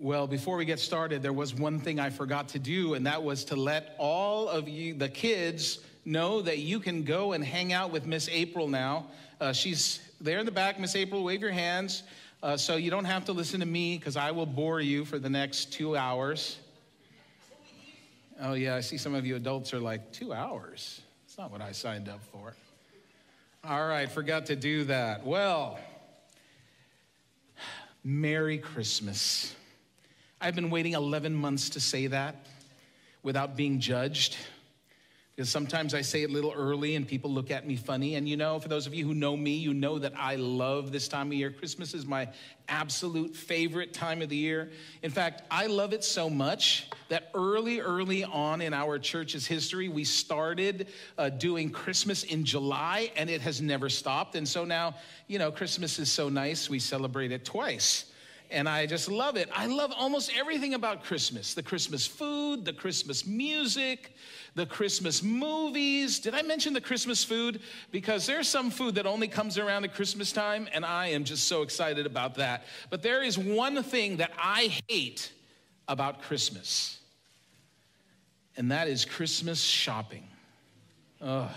Well, before we get started, there was one thing I forgot to do, and that was to let all of you, the kids, know that you can go and hang out with Miss April now. She's there in the back. Miss April, wave your hands so you don't have to listen to me because I will bore you for the next 2 hours. Oh, yeah, I see some of you adults are like, 2 hours? That's not what I signed up for. All right, forgot to do that. Well, Merry Christmas. I've been waiting 11 months to say that without being judged, because sometimes I say it a little early and people look at me funny. And you know, for those of you who know me, you know that I love this time of year. Christmas is my absolute favorite time of the year. In fact, I love it so much that early on in our church's history, we started doing Christmas in July, and it has never stopped. And so now, you know, Christmas is so nice, we celebrate it twice. And I just love it. I love almost everything about Christmas. The Christmas food, the Christmas music, the Christmas movies. Did I mention the Christmas food? Because there's some food that only comes around at Christmas time, and I am just so excited about that. But there is one thing that I hate about Christmas, and that is Christmas shopping. Ugh.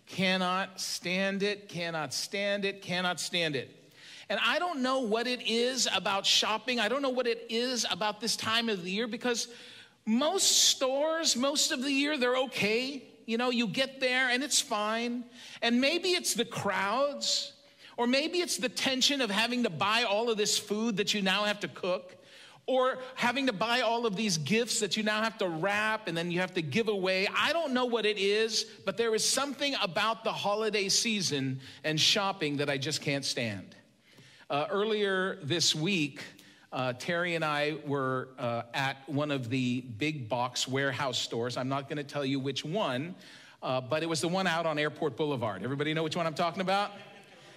Cannot stand it, cannot stand it, cannot stand it. And I don't know what it is about shopping. I don't know what it is about this time of the year, because most stores, most of the year, they're okay. You know, you get there and it's fine. And maybe it's the crowds, or maybe it's the tension of having to buy all of this food that you now have to cook, or having to buy all of these gifts that you now have to wrap and then you have to give away. I don't know what it is, but there is something about the holiday season and shopping that I just can't stand. Earlier this week, Terry and I were at one of the big box warehouse stores. I'm not going to tell you which one, but it was the one out on Airport Boulevard. Everybody know which one I'm talking about?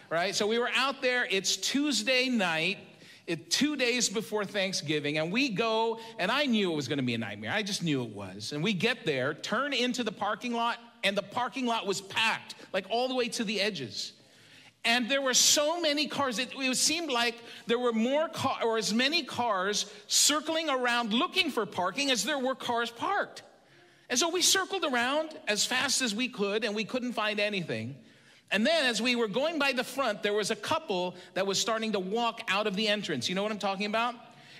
Right? So we were out there. It's Tuesday night, 2 days before Thanksgiving, and we go, and I knew it was going to be a nightmare. I just knew it was. And we get there, turn into the parking lot, and the parking lot was packed, like all the way to the edges. And there were so many cars, it seemed like there were more cars, or as many cars circling around looking for parking as there were cars parked. And so we circled around as fast as we could, and we couldn't find anything. And then as we were going by the front, there was a couple that was starting to walk out of the entrance. You know what I'm talking about?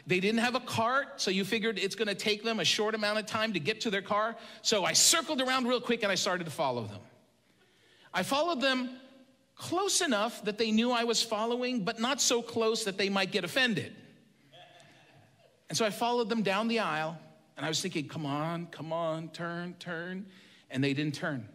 They didn't have a cart, so you figured it's going to take them a short amount of time to get to their car. So I circled around real quick, and I started to follow them. I followed them close enough that they knew I was following, but not so close that they might get offended. And so I followed them down the aisle, and I was thinking, come on, turn, and they didn't turn.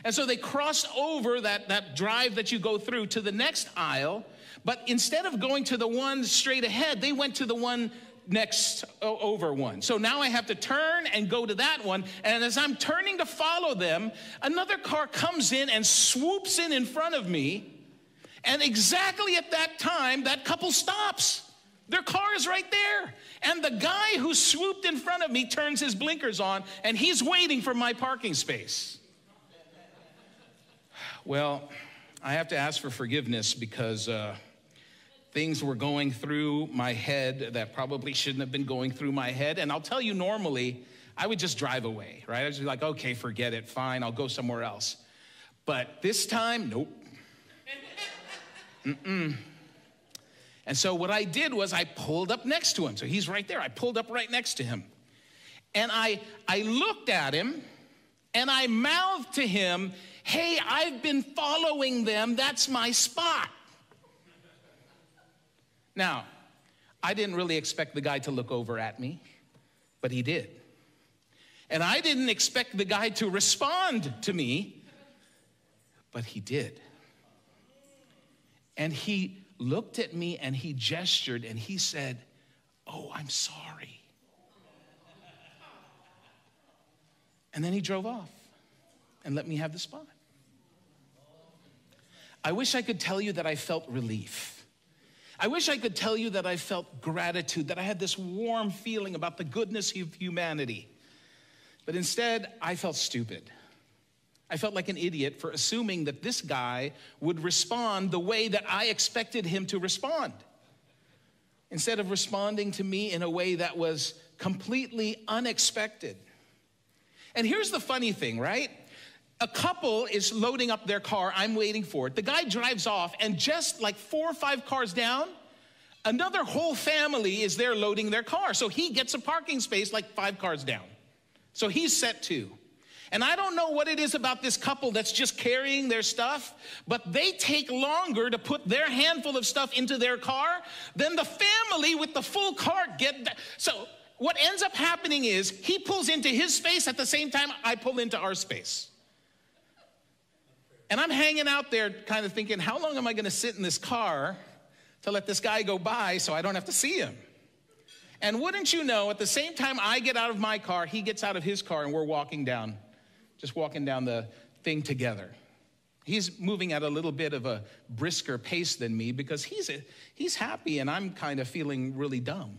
And so they crossed over that drive that you go through to the next aisle, but instead of going to the one straight ahead, they went to the one next over one. So now I have to turn and go to that one. And as I'm turning to follow them, another car comes in and swoops in front of me. And exactly at that time, that couple stops. Their car is right there. And the guy who swooped in front of me turns his blinkers on, and he's waiting for my parking space. Well, I have to ask for forgiveness because things were going through my head that probably shouldn't have been going through my head. And I'll tell you, normally, I would just drive away, right? I would just be like, okay, forget it, fine, I'll go somewhere else. But this time, nope. And so what I did was I pulled up next to him. So he's right there. I pulled up right next to him. And I looked at him, and I mouthed to him, hey, I've been following them, that's my spot. Now, I didn't really expect the guy to look over at me, but he did. And I didn't expect the guy to respond to me, but he did. And he looked at me and he gestured and he said, oh, I'm sorry. And then he drove off and let me have the spot. I wish I could tell you that I felt relief. I wish I could tell you that I felt gratitude, that I had this warm feeling about the goodness of humanity. But instead, I felt stupid. I felt like an idiot for assuming that this guy would respond the way that I expected him to respond. instead of responding to me in a way that was completely unexpected. And here's the funny thing, right? A couple is loading up their car. I'm waiting for it. The guy drives off, and just like 4 or 5 cars down, another whole family is there loading their car. So he gets a parking space like 5 cars down. So he's set too. And I don't know what it is about this couple that's just carrying their stuff, but they take longer to put their handful of stuff into their car than the family with the full cart get. So what ends up happening is he pulls into his space at the same time I pull into our space. And I'm hanging out there kind of thinking, how long am I going to sit in this car to let this guy go by so I don't have to see him? And wouldn't you know, at the same time I get out of my car, he gets out of his car, and we're walking down the thing together. He's moving at a little bit of a brisker pace than me because he's happy and I'm kind of feeling really dumb.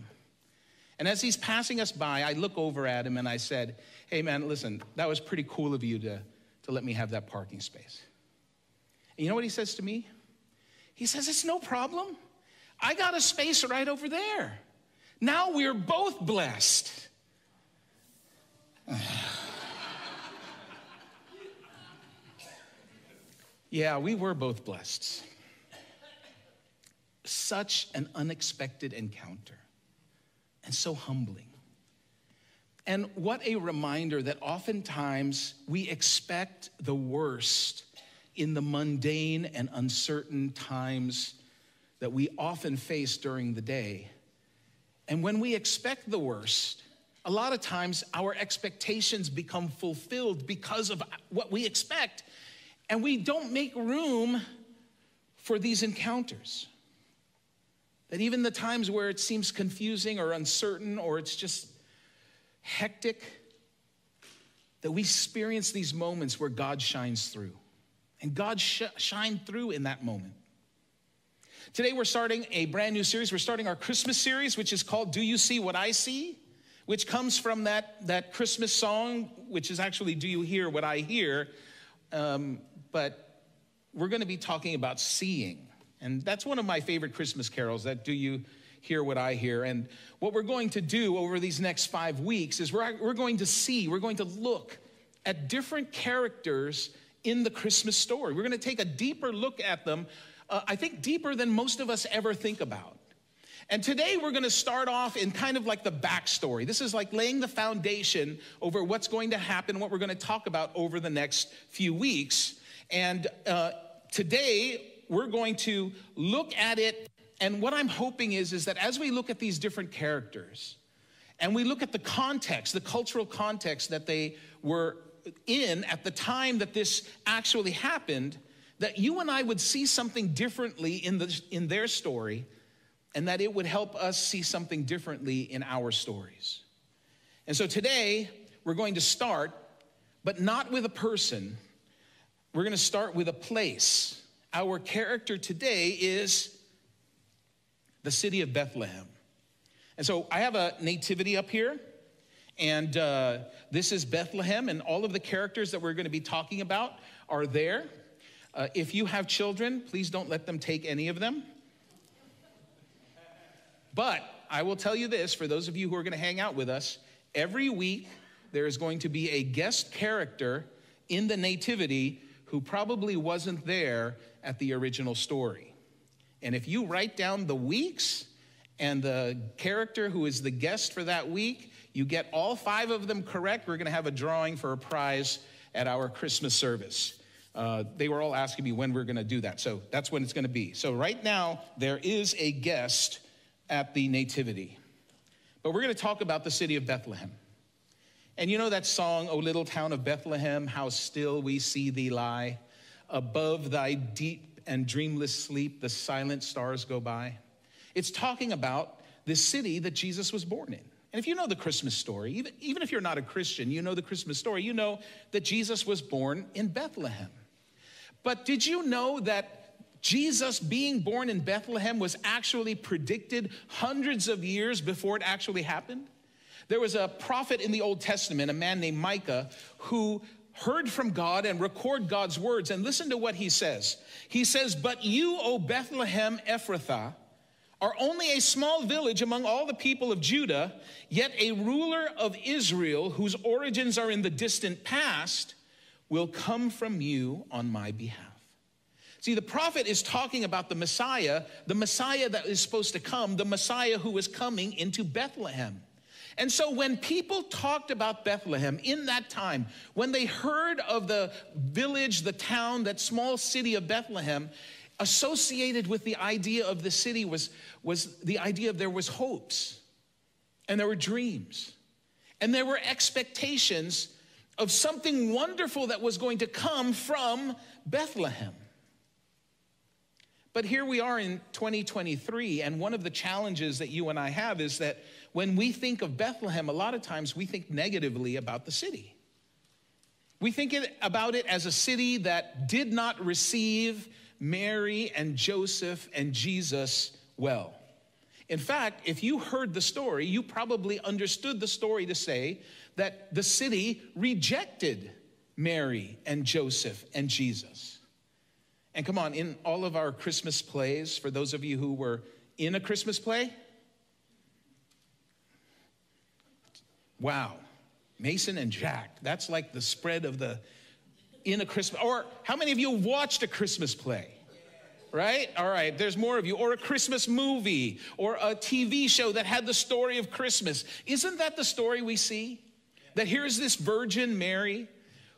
And as he's passing us by, I look over at him and I said, hey man, listen, that was pretty cool of you to let me have that parking space. And you know what he says to me? He says, it's no problem. I got a space right over there. Now we're both blessed. Yeah, we were both blessed. Such an unexpected encounter, and so humbling. And what a reminder that oftentimes we expect the worst in the mundane and uncertain times that we often face during the day. And when we expect the worst, a lot of times our expectations become fulfilled because of what we expect, and we don't make room for these encounters. That even the times where it seems confusing or uncertain or it's just hectic, that we experience these moments where God shines through. And God shined through in that moment. Today we're starting a brand new series. We're starting our Christmas series, which is called Do You See What I See? Which comes from that Christmas song, which is actually Do You Hear What I Hear? But we're going to be talking about seeing. And that's one of my favorite Christmas carols, that Do You Hear What I Hear? And what we're going to do over these next 5 weeks is we're going to look at different characters in the Christmas story. We're going to take a deeper look at them, I think deeper than most of us ever think about. And today we're going to start off in kind of like the backstory. This is like laying the foundation over what's going to happen, what we're going to talk about over the next few weeks. And today we're going to look at it, and what I'm hoping is that as we look at these different characters, and we look at the context, the cultural context that they were in at the time that this actually happened, that you and I would see something differently in their story, and that it would help us see something differently in our stories. And so today we're going to start, but not with a person. We're going to start with a place. Our character today is the city of Bethlehem. And so I have a nativity up here. And this is Bethlehem, and all of the characters that we're going to be talking about are there. If you have children, please don't let them take any of them. But I will tell you this, for those of you who are going to hang out with us, every week there is going to be a guest character in the nativity who probably wasn't there at the original story. And if you write down the weeks and the character who is the guest for that week, you get all 5 of them correct, we're going to have a drawing for a prize at our Christmas service. They were all asking me when we're going to do that, so that's when it's going to be. So right now, there is a guest at the nativity. But we're going to talk about the city of Bethlehem. And you know that song, O Little Town of Bethlehem, how still we see thee lie. Above thy deep and dreamless sleep, the silent stars go by. It's talking about this city that Jesus was born in. And if you know the Christmas story, even if you're not a Christian, you know the Christmas story, you know that Jesus was born in Bethlehem. But did you know that Jesus being born in Bethlehem was actually predicted hundreds of years before it actually happened? There was a prophet in the Old Testament, a man named Micah, who heard from God and recorded God's words. And listen to what he says. He says, but you, O Bethlehem Ephrathah, are only a small village among all the people of Judah, yet a ruler of Israel, whose origins are in the distant past, will come from you on my behalf. See, the prophet is talking about the Messiah that is supposed to come, the Messiah who is coming into Bethlehem. And so when people talked about Bethlehem in that time, when they heard of the village, the town, that small city of Bethlehem, associated with the idea of the city was the idea of there was hopes, and there were dreams, and there were expectations of something wonderful that was going to come from Bethlehem. But here we are in 2023, and one of the challenges that you and I have is that when we think of Bethlehem, a lot of times we think negatively about the city. We think about it as a city that did not receive Mary and Joseph and Jesus well. In fact, if you heard the story, you probably understood the story to say that the city rejected Mary and Joseph and Jesus. And come on, in all of our Christmas plays, for those of you who were in a Christmas play, wow, Mason and Jack, that's like the spread of the in a Christmas, or how many of you watched a Christmas play? Right? All right, there's more of you. Or a Christmas movie, or a TV show that had the story of Christmas. Isn't that the story we see? That here's this Virgin Mary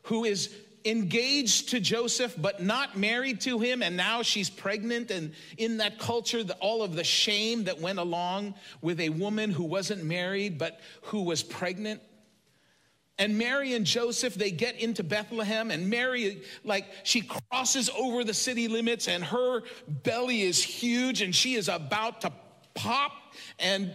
who is engaged to Joseph but not married to him, and now she's pregnant, and in that culture, all of the shame that went along with a woman who wasn't married but who was pregnant. And Mary and Joseph, they get into Bethlehem, and Mary, she crosses over the city limits, and her belly is huge, and she is about to pop, and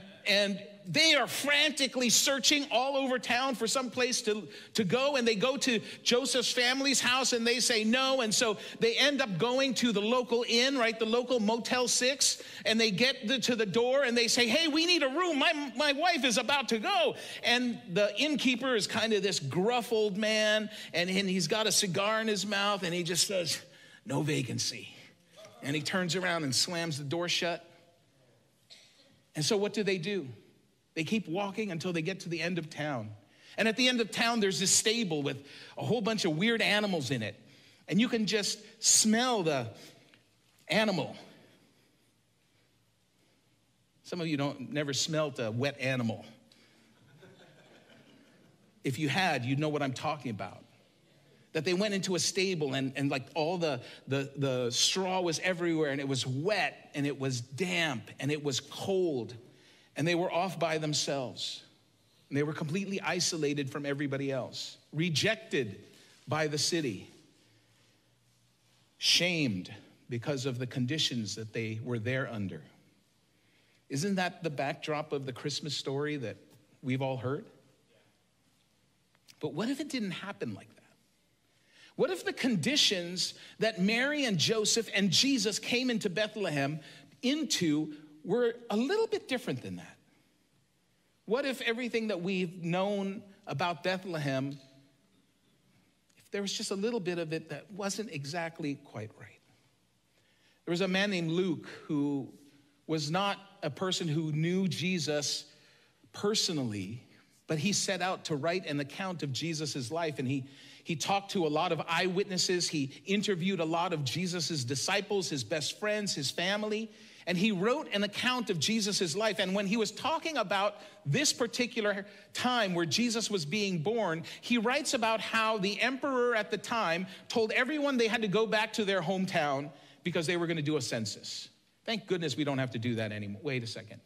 they are frantically searching all over town for some place to go, and they go to Joseph's family's house, and they say no, and so they end up going to the local inn, right, the local Motel 6, and they get to the door, and they say, hey, we need a room, my wife is about to go, and the innkeeper is kind of this gruff old man, and he's got a cigar in his mouth, and he just says, no vacancy, and he turns around and slams the door shut. And so what do? They keep walking until they get to the end of town. And at the end of town, there's this stable with a whole bunch of weird animals in it. And you can just smell the animal. Some of you never smelt a wet animal. If you had, you'd know what I'm talking about. That they went into a stable, and like all the straw was everywhere, and it was wet, and it was damp, and it was cold. And they were off by themselves. And they were completely isolated from everybody else, rejected by the city, shamed because of the conditions that they were there under. Isn't that the backdrop of the Christmas story that we've all heard? But what if it didn't happen like that? What if the conditions that Mary and Joseph and Jesus came into Bethlehem into were a little bit different than that? What if everything that we've known about Bethlehem, if there was just a little bit of it that wasn't exactly quite right? There was a man named Luke who was not a person who knew Jesus personally, but he set out to write an account of Jesus' life, and he talked to a lot of eyewitnesses. He interviewed a lot of Jesus' disciples, his best friends, his family, and he wrote an account of Jesus' life. And when he was talking about this particular time where Jesus was being born, he writes about how the emperor at the time told everyone they had to go back to their hometown because they were going to do a census. Thank goodness we don't have to do that anymore. Wait a second.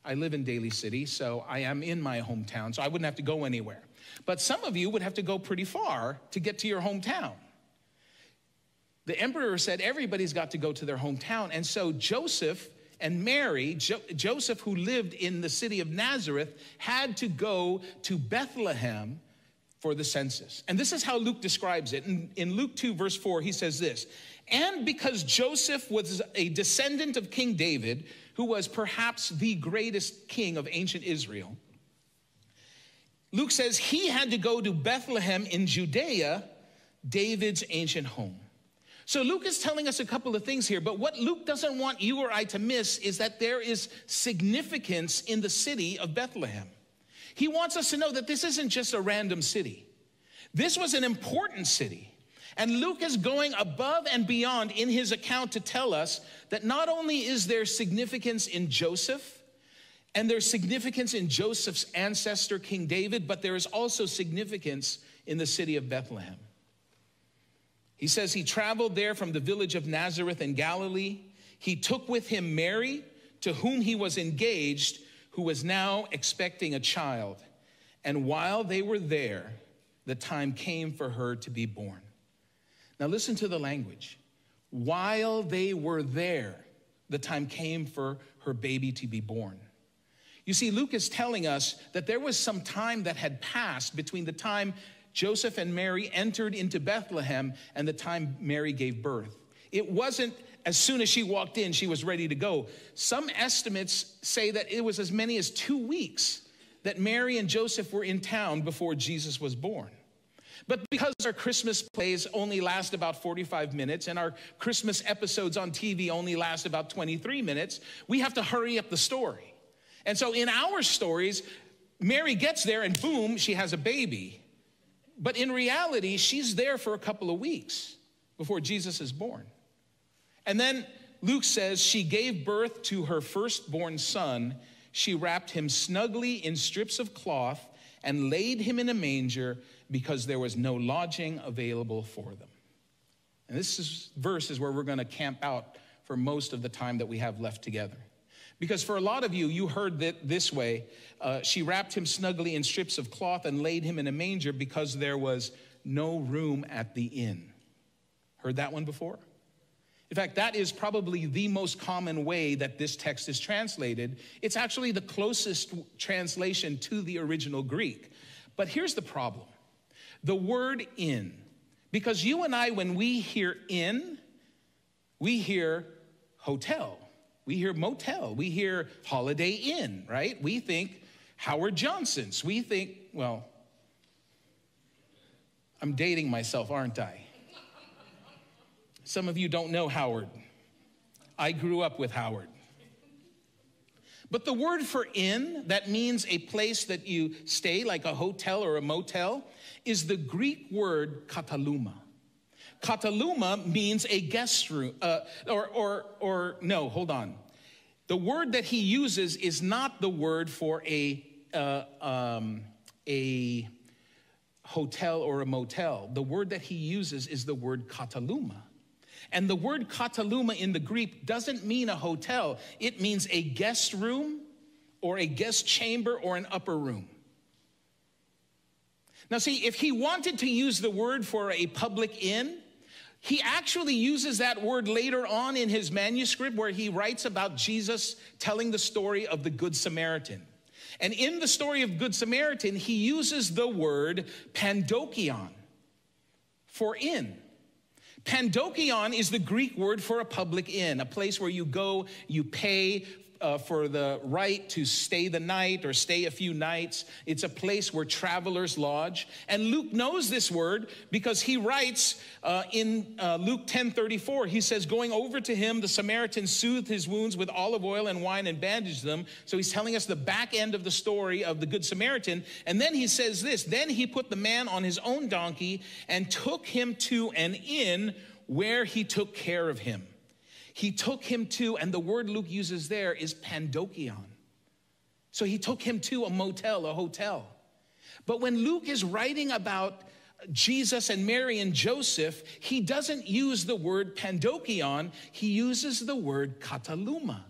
I live in Daly City, so I am in my hometown, so I wouldn't have to go anywhere. But some of you would have to go pretty far to get to your hometown. The emperor said everybody's got to go to their hometown. And so Joseph and Mary, Joseph, who lived in the city of Nazareth, had to go to Bethlehem for the census. And this is how Luke describes it. In Luke 2, verse 4, he says this, and because Joseph was a descendant of King David, who was perhaps the greatest king of ancient Israel, Luke says he had to go to Bethlehem in Judea, David's ancient home, So Luke is telling us a couple of things here, but what Luke doesn't want you or I to miss is that there is significance in the city of Bethlehem. He wants us to know that this isn't just a random city. This was an important city. And Luke is going above and beyond in his account to tell us that not only is there significance in Joseph, and there's significance in Joseph's ancestor, King David, but there is also significance in the city of Bethlehem. He says he traveled there from the village of Nazareth in Galilee. He took with him Mary, to whom he was engaged, who was now expecting a child. And while they were there, the time came for her to be born. Now listen to the language. While they were there, the time came for her baby to be born. You see, Luke is telling us that there was some time that had passed between the time Joseph and Mary entered into Bethlehem and the time Mary gave birth. It wasn't as soon as she walked in, she was ready to go. Some estimates say that it was as many as 2 weeks that Mary and Joseph were in town before Jesus was born. But because our Christmas plays only last about 45 minutes and our Christmas episodes on TV only last about 23 minutes, we have to hurry up the story. And so in our stories, Mary gets there and boom, she has a baby. But in reality, she's there for a couple of weeks before Jesus is born. And then Luke says she gave birth to her firstborn son. She wrapped him snugly in strips of cloth and laid him in a manger because there was no lodging available for them. And this verse is where we're going to camp out for most of the time that we have left together. Because for a lot of you, you heard it this way. She wrapped him snugly in strips of cloth and laid him in a manger because there was no room at the inn. Heard that one before? In fact, that is probably the most common way that this text is translated. It's actually the closest translation to the original Greek. But here's the problem. The word inn, because you and I, when we hear inn, we hear hotel. We hear motel, we hear Holiday Inn, right? We think Howard Johnson's. We think, well, I'm dating myself, aren't I? Some of you don't know Howard. I grew up with Howard. But the word for inn, that means a place that you stay, like a hotel or a motel, is the Greek word kataluma. Kataluma means a guest room, no, hold on. The word that he uses is not the word for a hotel or a motel. The word that he uses is the word kataluma. And the word kataluma in the Greek doesn't mean a hotel. It means a guest room or a guest chamber or an upper room. Now see, if he wanted to use the word for a public inn, he actually uses that word later on in his manuscript where he writes about Jesus telling the story of the Good Samaritan. And in the story of Good Samaritan, he uses the word pandokion for inn. Pandokion is the Greek word for a public inn, a place where you go, you pay for the right to stay the night or stay a few nights. It's a place where travelers lodge. And Luke knows this word because he writes in Luke 10:34, he says, going over to him, the Samaritan soothed his wounds with olive oil and wine and bandaged them. So he's telling us the back end of the story of the Good Samaritan. And then he says this, then he put the man on his own donkey and took him to an inn where he took care of him. He took him to, and the word Luke uses there is pandokion. So he took him to a motel, a hotel. But when Luke is writing about Jesus and Mary and Joseph, he doesn't use the word pandokion, he uses the word kataluma.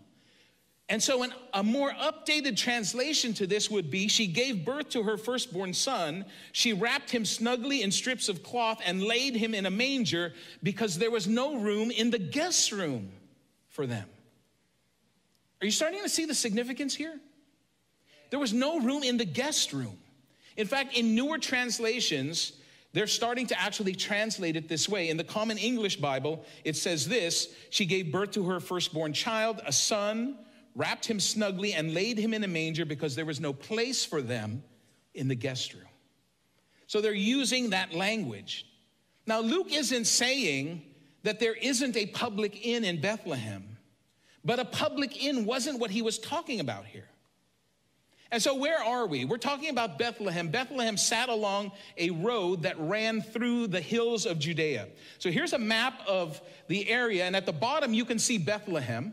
And so a more updated translation to this would be, she gave birth to her firstborn son. She wrapped him snugly in strips of cloth and laid him in a manger because there was no room in the guest room for them. Are you starting to see the significance here? There was no room in the guest room. In fact, in newer translations, they're starting to actually translate it this way. In the Common English Bible, it says this, she gave birth to her firstborn child, a son, wrapped him snugly and laid him in a manger because there was no place for them in the guest room. So they're using that language. Now, Luke isn't saying that there isn't a public inn in Bethlehem, but a public inn wasn't what he was talking about here. And so where are we? We're talking about Bethlehem. Bethlehem sat along a road that ran through the hills of Judea. So here's a map of the area, and at the bottom you can see Bethlehem,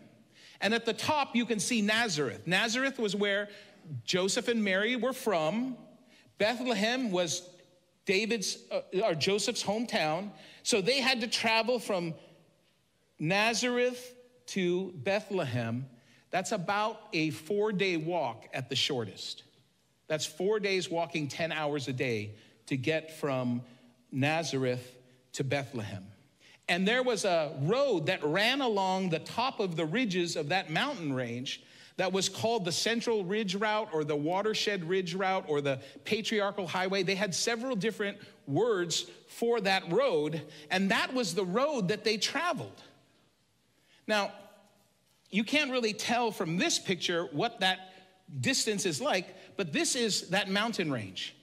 and at the top you can see Nazareth. Nazareth was where Joseph and Mary were from. Bethlehem was Joseph's hometown. So they had to travel from Nazareth to Bethlehem. That's about a 4-day walk at the shortest. That's 4 days walking 10 hours a day to get from Nazareth to Bethlehem. And there was a road that ran along the top of the ridges of that mountain range that was called the Central Ridge Route or the Watershed Ridge Route or the Patriarchal Highway. They had several different words for that road, and that was the road that they traveled. Now, you can't really tell from this picture what that distance is like, but this is that mountain range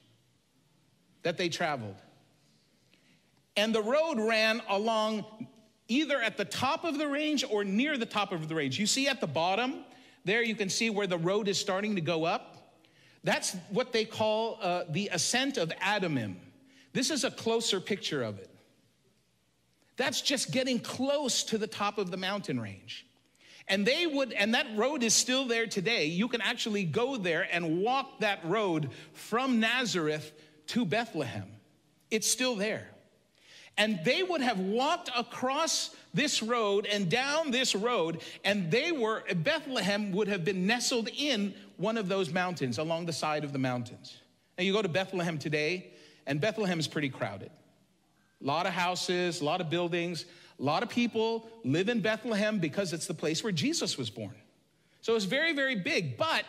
that they traveled. And the road ran along either at the top of the range or near the top of the range. You see at the bottom, there you can see where the road is starting to go up. That's what they call the ascent of Adumim. This is a closer picture of it. That's just getting close to the top of the mountain range. And that road is still there today. You can actually go there and walk that road from Nazareth to Bethlehem. It's still there. And they would have walked across this road and down this road, and Bethlehem would have been nestled in one of those mountains, along the side of the mountains. Now you go to Bethlehem today, and Bethlehem is pretty crowded. A lot of houses, a lot of buildings, a lot of people live in Bethlehem because it's the place where Jesus was born. So it's very, very big, but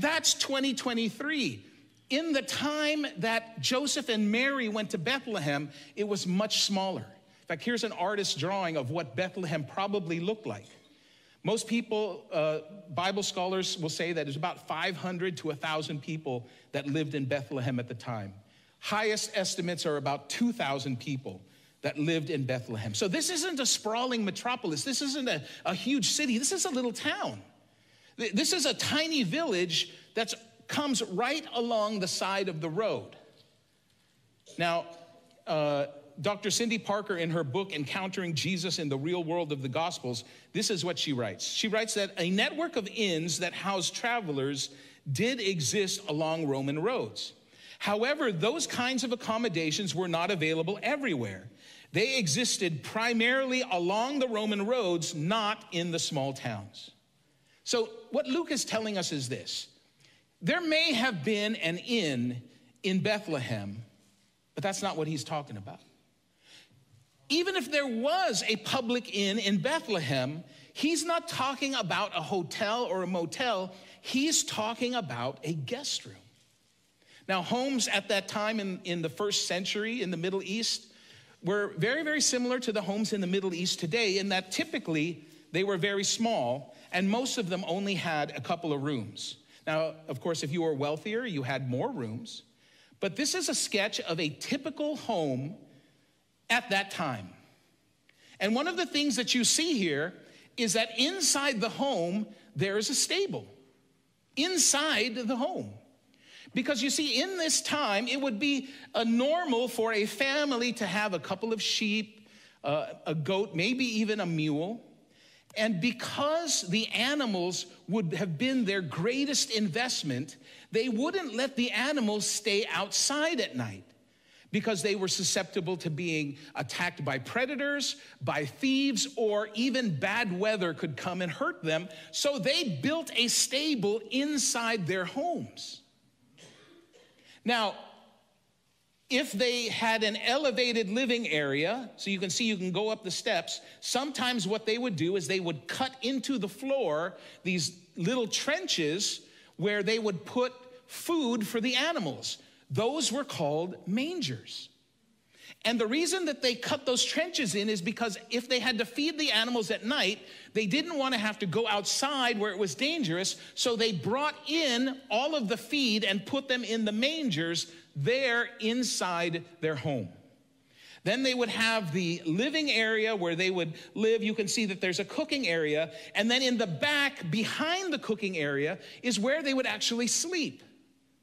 that's 2023. In the time that Joseph and Mary went to Bethlehem, it was much smaller. In fact, here's an artist's drawing of what Bethlehem probably looked like. Most people, Bible scholars will say that there's about 500 to 1,000 people that lived in Bethlehem at the time. Highest estimates are about 2,000 people that lived in Bethlehem. So this isn't a sprawling metropolis. This isn't a huge city. This is a little town. This is a tiny village that comes right along the side of the road. Now, Dr. Cindy Parker, in her book, Encountering Jesus in the Real World of the Gospels, this is what she writes. She writes that a network of inns that housed travelers did exist along Roman roads. However, those kinds of accommodations were not available everywhere. They existed primarily along the Roman roads, not in the small towns. So what Luke is telling us is this. There may have been an inn in Bethlehem, but that's not what he's talking about. Even if there was a public inn in Bethlehem, he's not talking about a hotel or a motel. He's talking about a guest room. Now, homes at that time in the first century in the Middle East were very, very similar to the homes in the Middle East today in that typically they were very small and most of them only had a couple of rooms. Now, of course, if you were wealthier, you had more rooms. But this is a sketch of a typical home at that time. And one of the things that you see here is that inside the home, there is a stable. Inside the home. Because you see, in this time, it would be normal for a family to have a couple of sheep, a goat, maybe even a mule. And because the animals would have been their greatest investment, they wouldn't let the animals stay outside at night because they were susceptible to being attacked by predators, by thieves, or even bad weather could come and hurt them. So they built a stable inside their homes. Now, if they had an elevated living area, so you can see you can go up the steps, sometimes what they would do is they would cut into the floor these little trenches where they would put food for the animals. Those were called mangers. And the reason that they cut those trenches in is because if they had to feed the animals at night, they didn't want to have to go outside where it was dangerous, so they brought in all of the feed and put them in the mangers there inside their home. Then they would have the living area where they would live. You can see that there's a cooking area. And then in the back, behind the cooking area, is where they would actually sleep.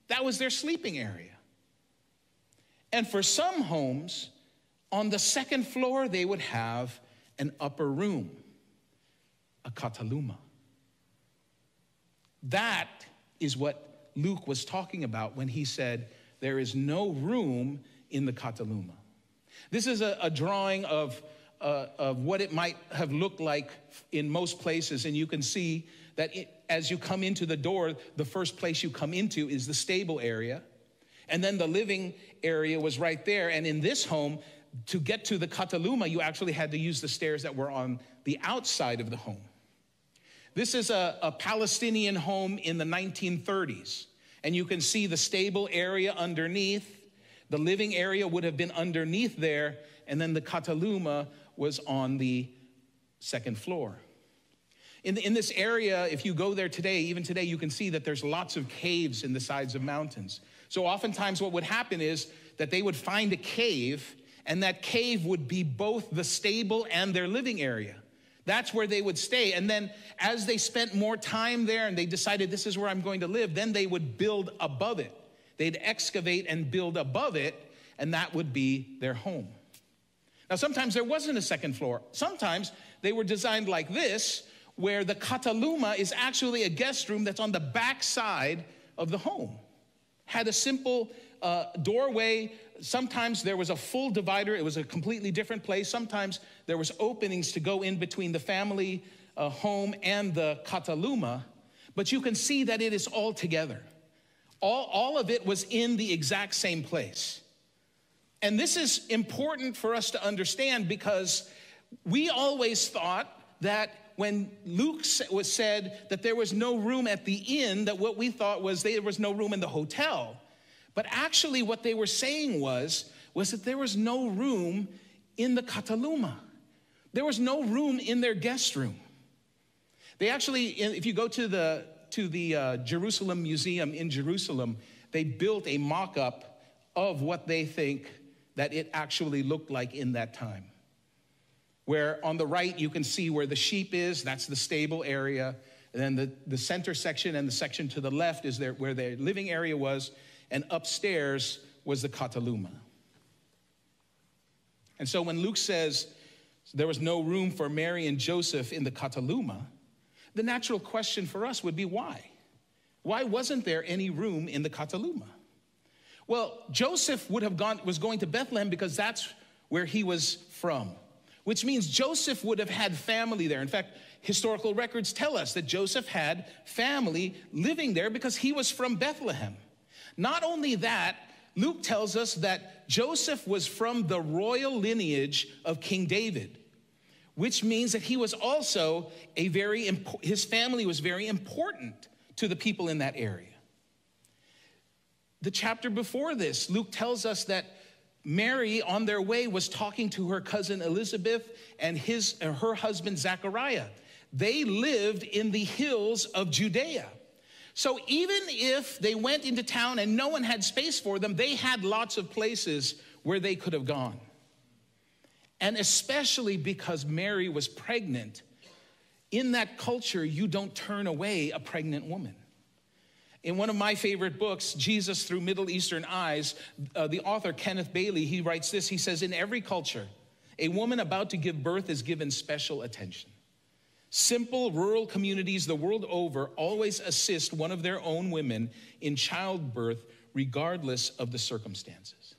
That was their sleeping area. And for some homes, on the second floor, they would have an upper room, a kataluma. That is what Luke was talking about when he said, there is no room in the kataluma. This is a drawing of what it might have looked like in most places. And you can see that as you come into the door, the first place you come into is the stable area. And then the living area was right there. And in this home, to get to the kataluma, you actually had to use the stairs that were on the outside of the home. This is a Palestinian home in the 1930s. And you can see the stable area underneath. The living area would have been underneath there, and then the kataluma was on the second floor. In this area, if you go there today, even today, you can see that there's lots of caves in the sides of mountains. So oftentimes what would happen is that they would find a cave, and that cave would be both the stable and their living area. That's where they would stay. And then as they spent more time there and they decided this is where I'm going to live, then they would build above it. They'd excavate and build above it, and that would be their home. Now, sometimes there wasn't a second floor. Sometimes they were designed like this, where the kataluma is actually a guest room that's on the back side of the home. Had a simple doorway. Sometimes there was a full divider. It was a completely different place. Sometimes there was openings to go in between the family home and the kataluma. But you can see that it is all together. All of it was in the exact same place. And this is important for us to understand because we always thought that when Luke said that there was no room at the inn, that what we thought was there was no room in the hotel. But actually what they were saying was that there was no room in the kataluma. There was no room in their guest room. They actually, if you go to the Jerusalem Museum in Jerusalem, they built a mock-up of what they think that it actually looked like in that time. Where on the right, you can see where the sheep is, that's the stable area. And then the center section and the section to the left is where their living area was, and upstairs was the kataluma. And so when Luke says there was no room for Mary and Joseph in the kataluma, the natural question for us would be why? Why wasn't there any room in the kataluma? Well, Joseph was going to Bethlehem because that's where he was from, which means Joseph would have had family there. In fact, historical records tell us that Joseph had family living there because he was from Bethlehem. Not only that, Luke tells us that Joseph was from the royal lineage of King David, which means that he was also his family was very important to the people in that area. The chapter before this, Luke tells us that Mary, on their way, was talking to her cousin Elizabeth and her husband Zachariah. They lived in the hills of Judea. So even if they went into town and no one had space for them, they had lots of places where they could have gone. And especially because Mary was pregnant, in that culture, you don't turn away a pregnant woman. In one of my favorite books, Jesus Through Middle Eastern Eyes, the author Kenneth Bailey, he writes this. He says, in every culture, a woman about to give birth is given special attention. Simple rural communities the world over always assist one of their own women in childbirth, regardless of the circumstances.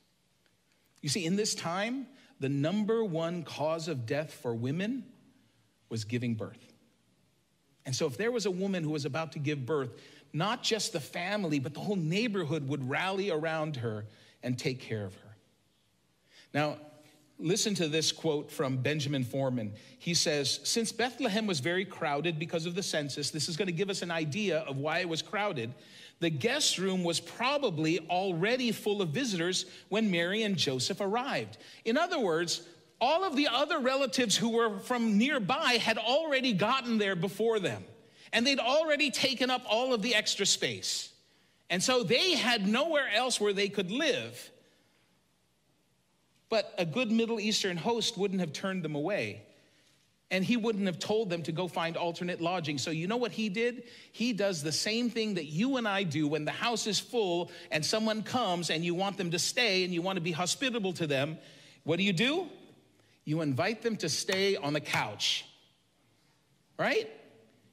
You see, in this time, the number one cause of death for women was giving birth. And so if there was a woman who was about to give birth, not just the family, but the whole neighborhood would rally around her and take care of her. Now, listen to this quote from Benjamin Foreman. He says, since Bethlehem was very crowded because of the census, this is going to give us an idea of why it was crowded. The guest room was probably already full of visitors when Mary and Joseph arrived. In other words, all of the other relatives who were from nearby had already gotten there before them. And they'd already taken up all of the extra space. And so they had nowhere else where they could live. But a good Middle Eastern host wouldn't have turned them away. And he wouldn't have told them to go find alternate lodging. So you know what he did? He does the same thing that you and I do when the house is full and someone comes and you want them to stay and you want to be hospitable to them. What do? You invite them to stay on the couch, right?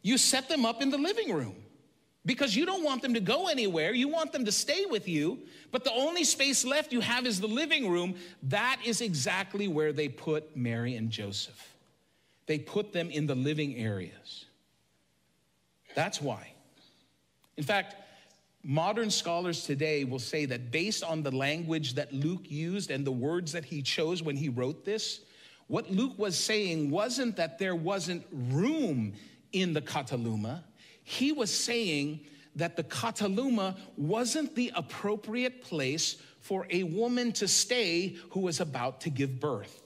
You set them up in the living room because you don't want them to go anywhere. You want them to stay with you, but the only space left you have is the living room. That is exactly where they put Mary and Joseph. They put them in the living areas. That's why. In fact, modern scholars today will say that based on the language that Luke used and the words that he chose when he wrote this, what Luke was saying wasn't that there wasn't room in the kataluma. He was saying that the kataluma wasn't the appropriate place for a woman to stay who was about to give birth.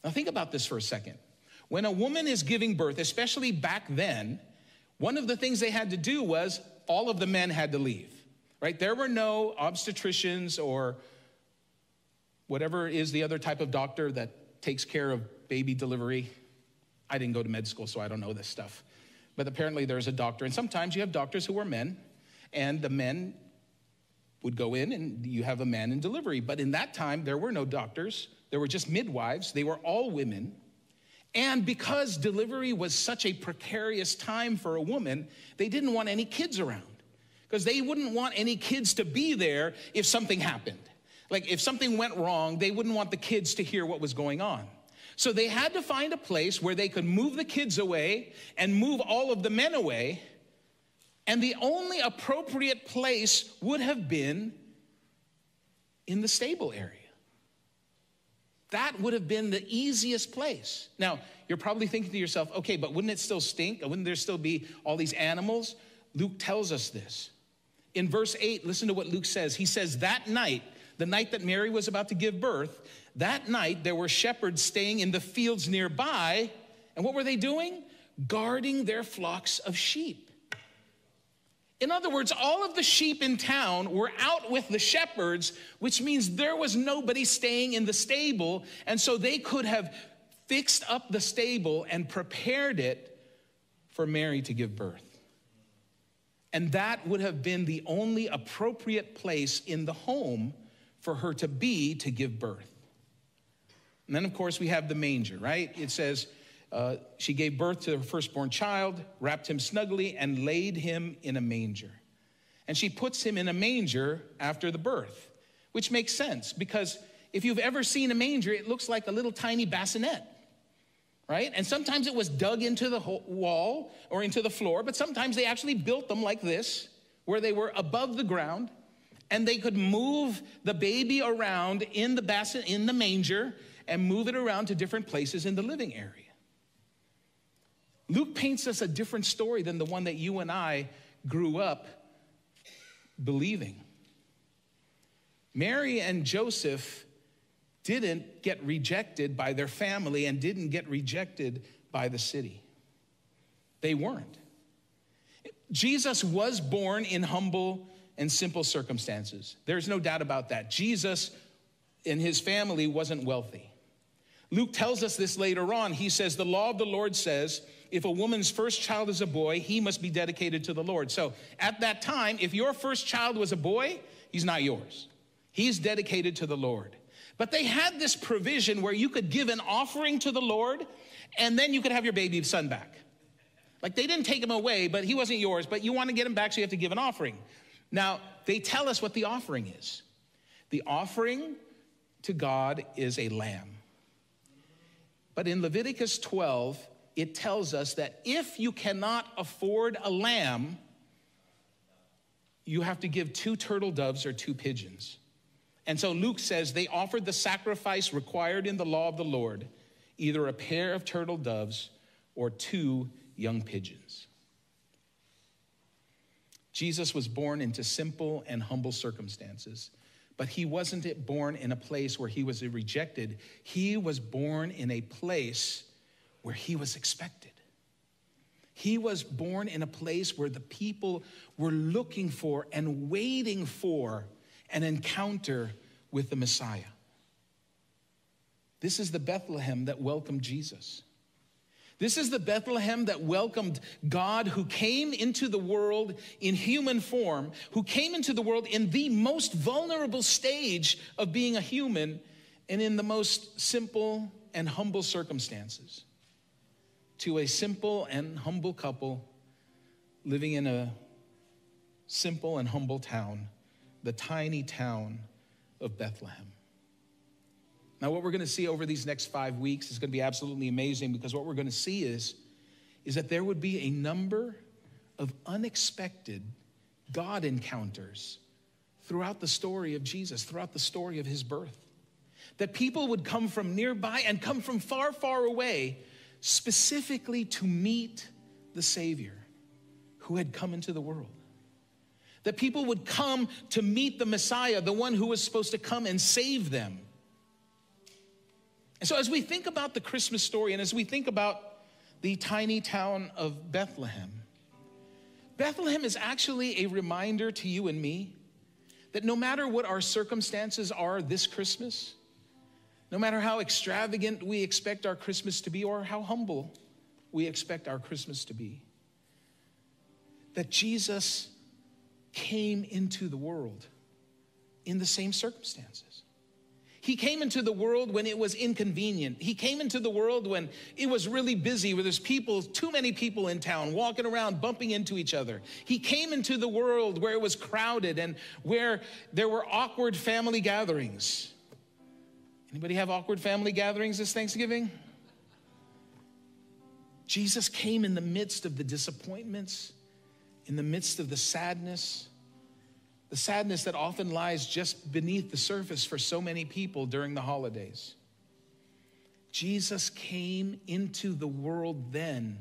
Now think about this for a second. When a woman is giving birth, especially back then, one of the things they had to do was all of the men had to leave, right? There were no obstetricians or whatever is the other type of doctor that takes care of baby delivery. I didn't go to med school, so I don't know this stuff. But apparently there's a doctor, and sometimes you have doctors who are men, and the men would go in and you have a man in delivery. But in that time, there were no doctors. There were just midwives. They were all women. And because delivery was such a precarious time for a woman, they didn't want any kids around because they wouldn't want any kids to be there if something happened. Like if something went wrong, they wouldn't want the kids to hear what was going on. So they had to find a place where they could move the kids away and move all of the men away. And the only appropriate place would have been in the stable area. That would have been the easiest place. Now, you're probably thinking to yourself, okay, but wouldn't it still stink? Wouldn't there still be all these animals? Luke tells us this. In verse 8, listen to what Luke says. He says, that night, the night that Mary was about to give birth, that night there were shepherds staying in the fields nearby. And what were they doing? Guarding their flocks of sheep. In other words, all of the sheep in town were out with the shepherds, which means there was nobody staying in the stable. And so they could have fixed up the stable and prepared it for Mary to give birth. And that would have been the only appropriate place in the home for her to be to give birth. And then, of course, we have the manger, right? It says, she gave birth to her firstborn child, wrapped him snugly, and laid him in a manger. And she puts him in a manger after the birth, which makes sense because if you've ever seen a manger, it looks like a little tiny bassinet, right? And sometimes it was dug into the wall or into the floor, but sometimes they actually built them like this, where they were above the ground, and they could move the baby around in the manger and move it around to different places in the living area. Luke paints us a different story than the one that you and I grew up believing. Mary and Joseph didn't get rejected by their family and didn't get rejected by the city. They weren't. Jesus was born in humble and simple circumstances. There's no doubt about that. Jesus and his family wasn't wealthy. Luke tells us this later on. He says, the law of the Lord says, if a woman's first child is a boy, he must be dedicated to the Lord. So at that time, if your first child was a boy, he's not yours. He's dedicated to the Lord. But they had this provision where you could give an offering to the Lord, and then you could have your baby son back. Like they didn't take him away, but he wasn't yours, but you want to get him back, so you have to give an offering. Now, they tell us what the offering is. The offering to God is a lamb. But in Leviticus 12, it tells us that if you cannot afford a lamb, you have to give 2 turtle doves or 2 pigeons. And so Luke says they offered the sacrifice required in the law of the Lord, either a pair of turtle doves or 2 young pigeons. Jesus was born into simple and humble circumstances, but he wasn't born in a place where he was rejected. He was born in a place where he was expected. He was born in a place where the people were looking for and waiting for an encounter with the Messiah. This is the Bethlehem that welcomed Jesus. This is the Bethlehem that welcomed God, who came into the world in human form, who came into the world in the most vulnerable stage of being a human and in the most simple and humble circumstances, to a simple and humble couple living in a simple and humble town, the tiny town of Bethlehem. Now, what we're going to see over these next 5 weeks is going to be absolutely amazing, because what we're going to see is that there would be a number of unexpected God encounters throughout the story of Jesus, throughout the story of his birth. That people would come from nearby and come from far, far away, specifically to meet the Savior who had come into the world. That people would come to meet the Messiah, the one who was supposed to come and save them. And so as we think about the Christmas story, and as we think about the tiny town of Bethlehem, Bethlehem is actually a reminder to you and me that no matter what our circumstances are this Christmas, no matter how extravagant we expect our Christmas to be or how humble we expect our Christmas to be, that Jesus came into the world in the same circumstances. He came into the world when it was inconvenient. He came into the world when it was really busy, where there's people, too many people in town, walking around, bumping into each other. He came into the world where it was crowded and where there were awkward family gatherings. Anybody have awkward family gatherings this Thanksgiving? Jesus came in the midst of the disappointments, in the midst of the sadness that often lies just beneath the surface for so many people during the holidays. Jesus came into the world then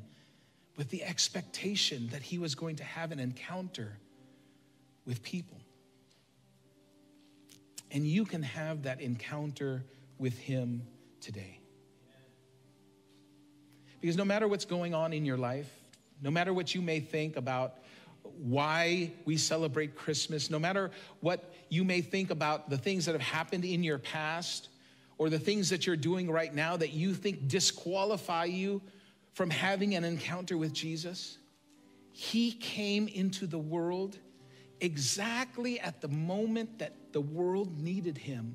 with the expectation that he was going to have an encounter with people. And you can have that encounter with him today. Because no matter what's going on in your life, no matter what you may think about why we celebrate Christmas, no matter what you may think about the things that have happened in your past or the things that you're doing right now that you think disqualify you from having an encounter with Jesus, he came into the world exactly at the moment that the world needed him.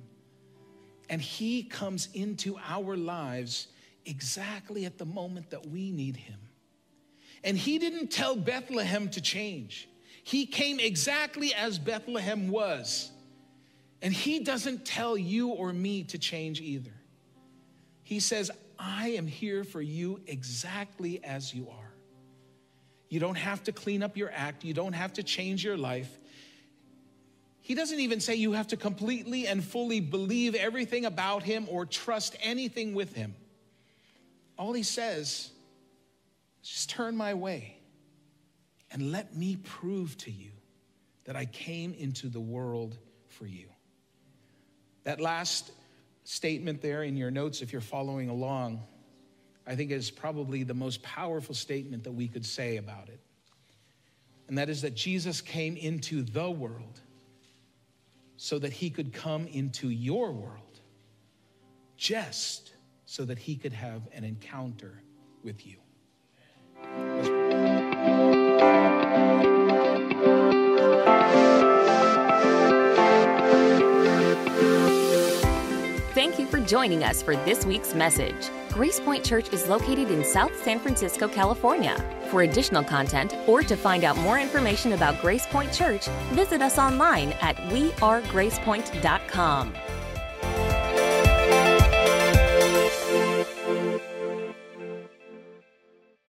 And he comes into our lives exactly at the moment that we need him. And he didn't tell Bethlehem to change. He came exactly as Bethlehem was. And he doesn't tell you or me to change either. He says, I am here for you exactly as you are. You don't have to clean up your act. You don't have to change your life. He doesn't even say you have to completely and fully believe everything about him or trust anything with him. All he says, just turn my way and let me prove to you that I came into the world for you. That last statement there in your notes, if you're following along, I think is probably the most powerful statement that we could say about it. And that is that Jesus came into the world so that he could come into your world, just so that he could have an encounter with you. Thank you for joining us for this week's message. Gracepoint Church is located in South San Francisco, California. For additional content or to find out more information about Gracepoint Church, visit us online at wearegracepoint.com.